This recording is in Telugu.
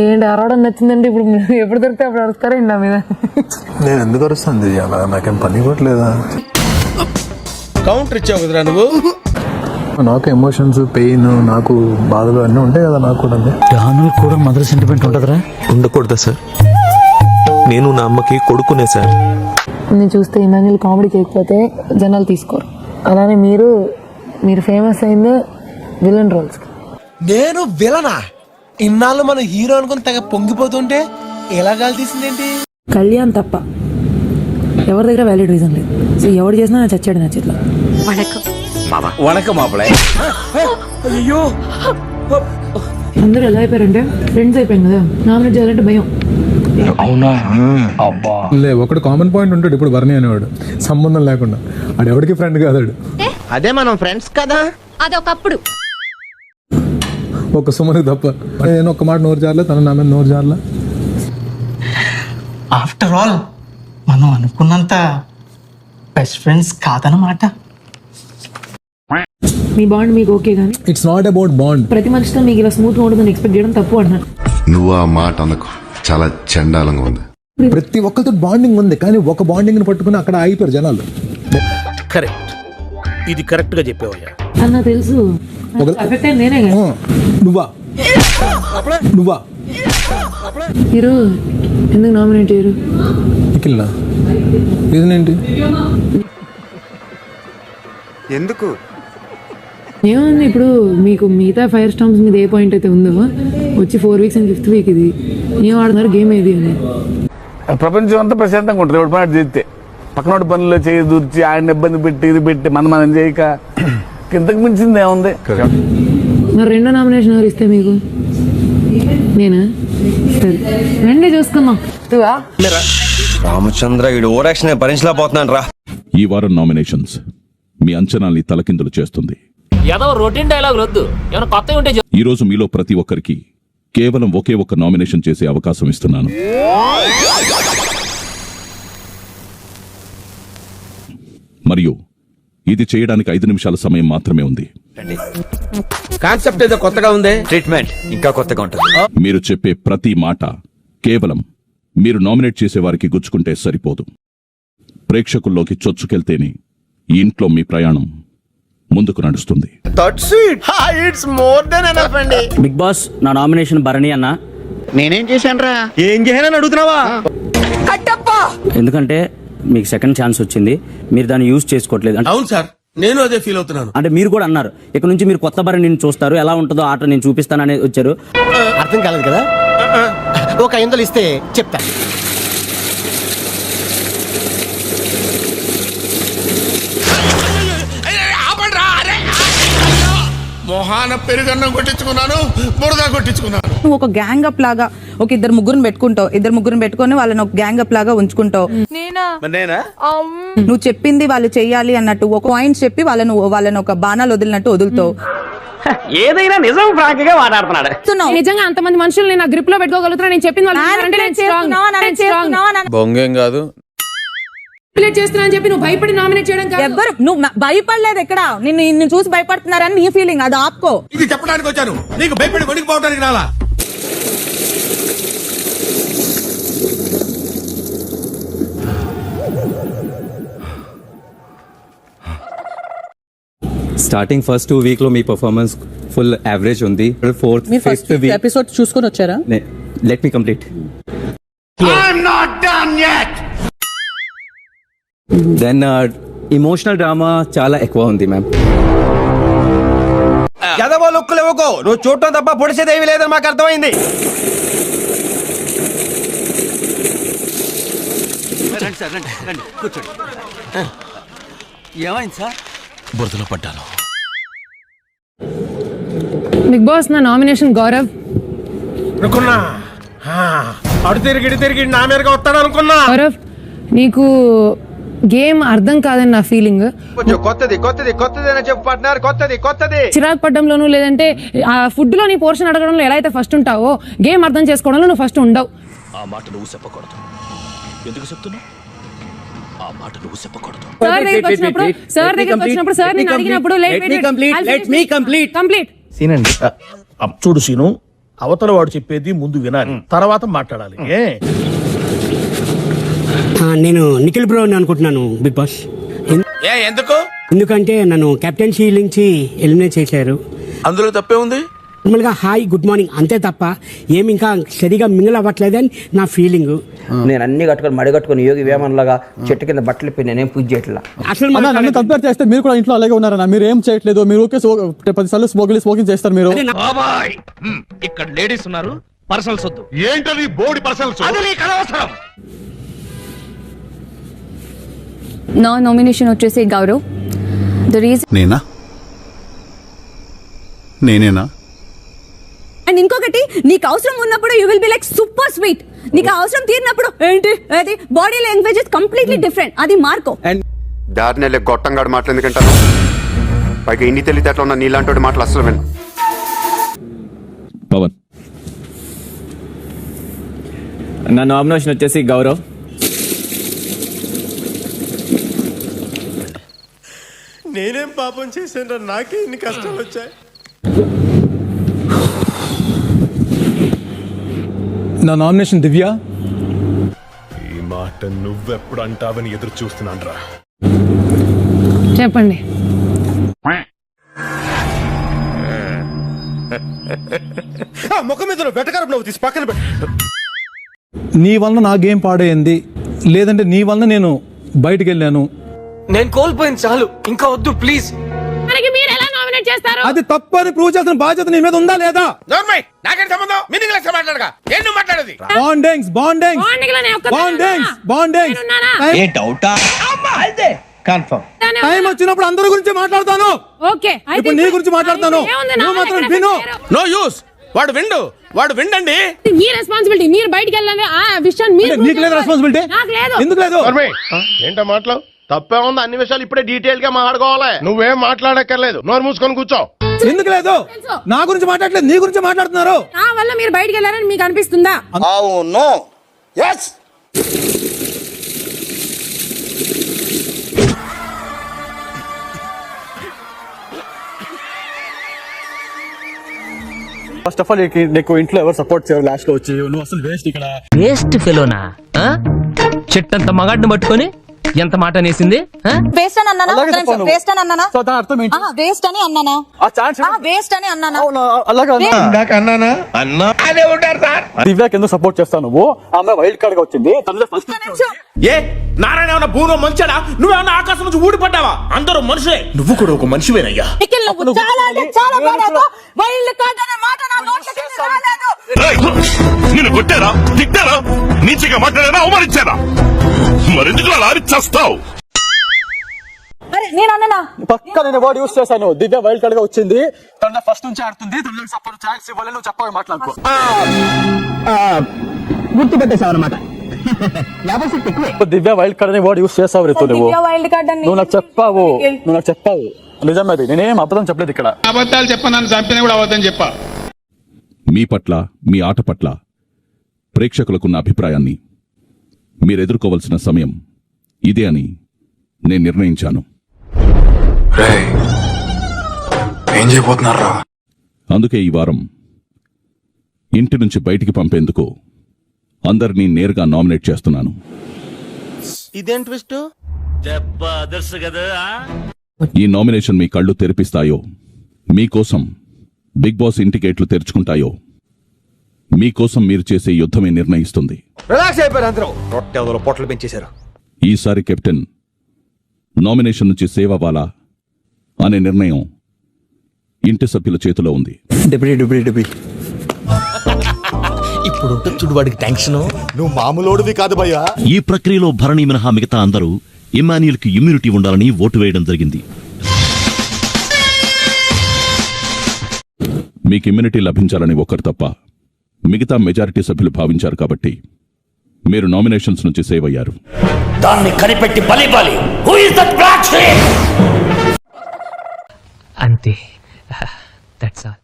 ఏంటి అరవడం నచ్చిందంటే ఇప్పుడు ఎప్పుడు దొరికితే అప్పుడు అడుగుతారా నా మీద? నేను ఎందుకు అరుస్తాను అలా? నాకేం పని ఇవ్వట్లేదా? కౌంటర్ ఇచ్చావు కదరా నువ్వు. నాకు ఎమోషన్స్, పెయిన్, నాకు బాధలు అన్నీ ఉంటాయి కదా. నాకు కూడా డాను కూడా మదర్ సెంటిమెంట్ ఉంటుందిరా? ఉండకూడదా సార్? నేను నా అమ్మకి కొడుకునే సార్. నేను చూస్తే ఇమాన్యుల్ కామెడీ చేయకపోతే జనాలు తీసుకోరు. అలానే మీరు ఫేమస్ అయిందే విలన్ రోల్స్. నేను విలనా? ఇన్నాళ్ళు మన హీరో అనుకుని తెగ పొంగిపోతుంటే ఎలా గాలి తీసిందేంటి? కళ్యాణ్ తప్ప ఎవరి దగ్గర వ్యాలిడ్ రీజన్ లేదు. సో ఎవరు చేసినా నా చచ్చాడు నా చేతిలో. వణకం మాపలే. అయ్యో అందరూ ఎలా అయిపోయారంటే ఫ్రెండ్స్ అయిపోయింది కదా, నామినేట్ చేయాలంటే భయం. ఒకటి కామన్ పాయింట్ ఉంటాడు ఇప్పుడు, బర్నీ అనేవాడు సంబంధం లేకుండా. ఆడు ఎవరికి ఫ్రెండ్ కాదాడు. అదే మనం ఫ్రెండ్స్ కదా. అదొకప్పుడు. ఒక సుమనికి తప్ప నేను ఒక్క మాట నోరు జారలే, తన నా మీద నోరు జారలే. ఆఫ్టర్ ఆల్ మనం అనుకున్నంత బెస్ట్ ఫ్రెండ్స్ కాదనమాట. మీ బాండ్ మీకు ఓకే కానీ ఇట్స్ నాట్ అబౌట్ బాండ్. ప్రతి మనిషితో మీకు ఇలా స్మూత్ గా ఉంటుందని ఎక్స్పెక్ట్ చేయడం తప్పు అంటున్నాను. నువ్వు ఆ మాట అనకు, చాలా చండాలంగా ఉంది. ప్రతి ఒక్కరితో బాండింగ్ ఉంది, కానీ ఒక బాండింగ్ ని పట్టుకుని అక్కడ ఆగిపోయారు జనాలు. కరెక్ట్, ఇది కరెక్ట్ గా చెప్పావయ్యా. అన్న తెలుసు ఎఫెక్ట్ అయింది నేనే కదా. నువ్వా మీరు ఎందుకు నామినేట్ చేయరు? నిఖిల్నా రీజన్ ఏంటి? ఎందుకు? ఏముంది ఇప్పుడు మీకు మిగతా ఫైర్ స్టాంప్స్ మీద ఏ పాయింట్ అయితే ఉందో వచ్చి 4 weeks అండ్ 5th week ఇది ఏం ఆడుతున్నారు గేమ్ ఏది అని. ప్రపంచం అంతా ప్రశాంతంగా ఉంటుంది ఒకటి మాట చేస్తే. పక్కనోటి పనుల్లో చేయి దూర్చి ఆయన ఇబ్బంది పెట్టి ఇది పెట్టి మనం చేయక ఇంతకు మించింది ఏముంది? మరి రెండో నామినేషన్ ఎవరు ఇస్తే మీకు? నేనా? సరే రండి చూసుకుందాం. రామచంద్ర ఈడు ఓవరాక్షన్ భరించలేకపోతున్నాను రా. ఈ వారం నామినేషన్స్ మీ అంచనాల్ని తలకిందులు చేస్తుంది. ఈ రోజు మీలో ప్రతి ఒక్కరికి కేవలం ఒకే ఒక్క నామినేషన్ చేసే అవకాశం ఇస్తున్నాను. మరియు ఇది చేయడానికి 5 నిమిషాల సమయం మాత్రమే ఉంది. కాన్సెప్ట్ ఏదో కొత్తగా ఉంది. ట్రీట్మెంట్ ఇంకా కొత్తగా ఉంటుంది. మీరు చెప్పే ప్రతి మాట కేవలం మీరు నామినేట్ చేసే వారికి గుచ్చుకుంటే సరిపోదు. ప్రేక్షకుల్లోకి చొచ్చుకెళ్తేనే ఈ ఇంట్లో మీ ప్రయాణం ముందుకు నడుస్తుంది. బిగ్ బాస్ నా నామినేషన్ భరణి అన్న. నేనేం చేశాను రా? ఏం చేయాలని అడుగుతున్నావా? ఎందుకంటే మీకు సెకండ్ ఛాన్స్ వచ్చింది, మీరు దాన్ని యూజ్ చేసుకోవట్లేదు. అవును సార్, నేను అదే ఫీల్ అవుతున్నాను. అంటే మీరు కూడా అన్నారు ఇక్కడ నుంచి మీరు కొత్త భరణిని చూస్తారు, ఎలా ఉంటుందో ఆట నేను చూపిస్తానని వచ్చారు. అర్థం కాలేదు కదా? ఒక 500 ఇస్తే చెప్తా. మొహాన పెరుగన్నం కొట్టించుకున్నాను, బురద కొట్టించుకున్నాను. నువ్వు ఒక గ్యాంగ్ అప్ లాగా ఒక ఇద్దరు ముగ్గురు పెట్టుకొని వాళ్ళని ఒక గ్యాంగ్ అప్ లాగా ఉంచుకుంటావు. నేనా? నువ్వు చెప్పింది వాళ్ళు చెయ్యాలి అన్నట్టు ఒక పాయింట్స్ చెప్పి వాళ్ళని ఒక బాణాలు వదిలినట్టు వదులుతావు. ఏదైనా నిజం ఫ్రాంక్ గా మాట్లాడుతున్నాడు. నిజంగా అంతమంది మనుషులు నేను గ్రిప్ లో పెట్టుకోగలుగుతున్నా. నేను చెప్పింది బొంగేం కాదు. చేస్తున్నా అని చెప్పి నువ్వు భయపడి నామినేట్ చేయడం కాదు. ఎవ్వరు నువ్వు భయపడలేదు ఎక్కడ. నిన్ను చూసి భయపడుతున్నారని నీ ఫీలింగ్, అది ఆపుకో. ఇది చెప్పడానికి వచ్చాను, నీకు భయపడి వణికిపోవడానికి రాలా. స్టార్టింగ్ ఫస్ట్ 2 వీక్ లో మీ పర్ఫార్మెన్స్ ఫుల్ యావరేజ్ ఉంది. 4th 5th వీక్ ఎపిసోడ్ చూసుకొని వచ్చారా? Let me complete. Then emotional drama చాలా ఎక్కువ ఉంది మ్యామ్. ఎదవో లుక్కులు ఇవ్వకో, నువ్వు చూడటం తప్ప పొడిసేదేవి లేదని మాకు అర్థమైంది. కూర్చోండి. ఏమైంది సార్? బురదలో పడ్డాను. బిగ్ బాస్ నా నామినేషన్ గౌరవ్. అనుకున్నా అడు తిరిగి నా మీదగా వస్తాడు అనుకున్నా. గౌరవ్ నీకు గేమ్ అర్థం కాదని నా ఫీలింగ్. కొత్తది అని చెప్పు పార్ట్నర్, కొత్తది. చిరాకు పడ్డంలోనూ లేదంటే ఆ ఫుడ్ లో నీ పోర్షన్ అడగడంలో ఎలా అయితే ఫస్ట్ ఉంటావో గేమ్ అర్థం చేసుకోవడంలో నువ్వు ఫస్ట్ ఉండవు. ఆ మాట నువ్వు చెప్పకూడదు. ఎందుకు చెప్తున్నావు? ఆ మాట నువ్వు చెప్పకూడదు. సార్ దగ్గరికి వచ్చినప్పుడు సార్ నేను అడిగినప్పుడు కంప్లీట్ కంప్లీట్ చూడు సీను, అవతల వాడు చెప్పేది ముందు వినాలి, తర్వాత మాట్లాడాలి. నేను నిఖిల్ బ్రో అనుకుంటున్నాను బిగ్ బాస్. ఎందుకు? ఎందుకంటే నన్ను కెప్టెన్సీ నుంచి ఎలిమినేట్ చేశారు. అందులో తప్పే ఉంది. నార్మల్గా హాయ్ గుడ్ మార్నింగ్ అంతే తప్ప ఏమి ఇంకా సరిగా మింగిల్ అవ్వట్లేదని నా ఫీలింగ్. నేను అన్ని కట్టుకొని మడి కట్టుకొని యోగి వేమన్లాగా చెట్టు కింద బట్టలు ఇప్పి నేనేం పూజ చేయట్లా. అసలు నన్ను కంపేర్ చేస్తే మీరు కూడా ఇంట్లో అలాగే ఉన్నారన్న. మీరు ఏం చేయట్లేదు, మీరు ఓకే 10 సార్లు స్మోకింగ్ చేస్తారు మీరు. ఇక్కడ లేడీస్ ఉన్నారు, పర్సనల్స్ వద్దు. ఏంటది బోడి పర్సనల్స్? నా నామినేషన్ వచ్చేసి గౌరవ్. ద రీజన్ నేనేనా? అండ్ ఇంకొకటి, నీకు అవసరం ఉన్నప్పుడు you will be like super sweet. నీకు అవసరం తీరినప్పుడు ఏంటి అది body language is completely different. అది మార్కో. దారిని వెళ్ళే గొట్టంగాడు మాటలు ఎందుకంటారు? పైగా ఇన్ని తెలివితేటలు ఉన్న నీలాంటి మాటలు అసలు విను. పవన్, నా నామినేషన్ వచ్చేసి గౌరవ్. నేనేం పాపం చేశాను, నాకే ఇన్ని కష్టాలు వచ్చాయి. నా నామినేషన్ దివ్య. ఈ మాట నువ్వెప్పుడు అంటావని ఎదురు చూస్తున్నాను రా. చెప్పండి. ముఖం మీద వెటకారం నువ్వు తీసి పక్కన పెట్టు. నీ వలన నా గేమ్ పాడైంది, లేదంటే నీ వలన నేను బయటికి వెళ్ళాను. నేను కోల్పోయింది చాలు, ఇంకా వద్దు ప్లీజ్. మీరు ఎలా నామినేట్ చేస్తారు? అది తప్పు అని ప్రూవ్ చేసిన బాధ్యత నీ మీద ఉందా లేదా? నాకేం సంబంధం? మీనింగ్ లెక్క మాట్లాడగా ఏం నువ్వు మాట్లాడేది? బాండింగ్స్ టైం వచ్చినప్పుడు అందరి గురించి మాట్లాడతాను. ఓకే, ఇప్పుడు నీ గురించి మాట్లాడతాను, నువ్వు మాత్రం విను. No use. వాడు విండండి. మీ రెస్పాన్సిబిలిటీ. మీరు బయటికి వెళ్ళాలి ఆ విషయం మీరు. నీకు లేదు రెస్పాన్సిబిలిటీ? నాకు లేదు. ఎందుకు లేదు? ఏంటో మాటలు తప్పే ఉంది. అన్ని విషయాలు ఇప్పుడే డీటెయిల్ గా మాట్లాడుకోవాలి. నువ్వేం మాట్లాడక్కర్లేదు, నోరు మూసుకొని కూర్చో. ఎందుకు లేదు? నా గురించి మాట్లాడలేదు, నీ గురించి మాట్లాడుతున్నారు. నా వల్ల మీరు బయటికి వెళ్ళారని మీకు అనిపిస్తుందా? అవును. yes. ఫస్ట్ ఆఫ్ ఆల్ నీకు ఇంట్లో ఎవరు సపోర్ట్ చేయరు. లాస్ట్ లో వచ్చి నువ్వు అసలు వేస్ట్. ఇక్కడ వేస్ట్ ఫెలోనా? చెట్టంత మగాడిని పట్టుకొని ఎంత మాట అనేసింది? వేస్ట్ అని అన్నానా? వేస్ట్ అని అన్నానా? సో దాని అర్థం ఏంటి? వేస్ట్ అని అన్నానా? ఆ ఛాన్స్ వేస్ట్ అని అన్నానా? అలాగే దివ్యాకి ఎందుకు సపోర్ట్ చేస్తావు నువ్వు? ఆమె వైల్డ్ కార్డ్ గా వచ్చింది. ఏ నారాయణ ఏమన్నా భూమి మంచాడా? నువ్వేమన్నా ఆకాశం నుంచి ఊడిపడ్డావా? అందరూ మనుషులే, నువ్వు కూడా ఒక మనిషివేనయ్యా. చాలా అంటే చాలా బాగా వైల్డ్ కార్డ్ అనే మాట నా నోట్లోకి రాలేదు. నిన్ను కొట్టారా, తిట్టారా, నీచిగా మాట్లాడారా, అవమానించారా? మరెందుకు అలా అరిచేస్తావు? నేను అన్నానా? పక్కా నేను వర్డ్ యూస్ చేశాను. దివ్య వైల్డ్ కార్డ్ గా వచ్చింది. తన ఫస్ట్ నుంచి ఆడుతుంది. తనకి సపోర్ట్ ఛాన్స్ ఇవ్వాలి. నువ్వు చెప్పాలి, మాట్లాడుకో. గుర్తు పెట్టేశావు అనమాట. దివ్య వైల్డ్ కార్డ్ అనే వర్డ్ యూస్ చేస్తావు రేపు నువ్వు. వైల్డ్ కార్డ్ అని నువ్వు నాకు చెప్పావు. నిజమేది, నేనేం అబద్ధం చెప్పలేదు ఇక్కడ. అబద్ధాలు చెప్పాను, చంపిన కూడా అబద్ధం చెప్పా. మీ పట్ల, మీ ఆట పట్ల ప్రేక్షకులకున్న అభిప్రాయాన్ని మీరెదుర్కోవలసిన సమయం ఇదే అని నేను నిర్ణయించాను. ఏం చేయబోతున్నారా? అందుకే ఈ వారం ఇంటి నుంచి బయటికి పంపేందుకు అందరినీ నేరుగా నామినేట్ చేస్తున్నాను. ఇదేం ట్విస్ట్? ఈ నామినేషన్ మీ కళ్ళు తెరిపిస్తాయో, మీకోసం బిగ్ బాస్ ఇంటి గేట్లు తెరుచుకుంటాయో, మీకోసం మీరు చేసే యుద్ధమే నిర్ణయిస్తుంది. రిలాక్స్ అయిపోయారు అందరూ. రొట్టెలో పొట్టలు పెంచేశారు. ఈసారి కెప్టెన్ నామినేషన్ నుంచి సేవ్ అవ్వాలా అనే నిర్ణయం ఇంటి సభ్యుల చేతిలో ఉంది. ఇప్పుడు చూడు వాడికి టెన్షన్. నువ్వు మామూలోడివి కాదు భయ్యా. ఈ ప్రక్రియలో భరణి మినహా మిగతా అందరూ ఇమాన్యుయల్ కి ఇమ్యూనిటీ ఉండాలని ఓటు వేయడం జరిగింది. మీకు ఇమ్యూనిటీ లభించాలని ఒక్కరు తప్ప మిగతా మెజారిటీ సభ్యులు భావించారు కాబట్టి మీరు నామినేషన్స్ నుంచి సేవ్ అయ్యారు. దాన్ని కనిపెట్టి బలిబాలి. Who is that black sheep? అంతే, దట్స్ ఆల్.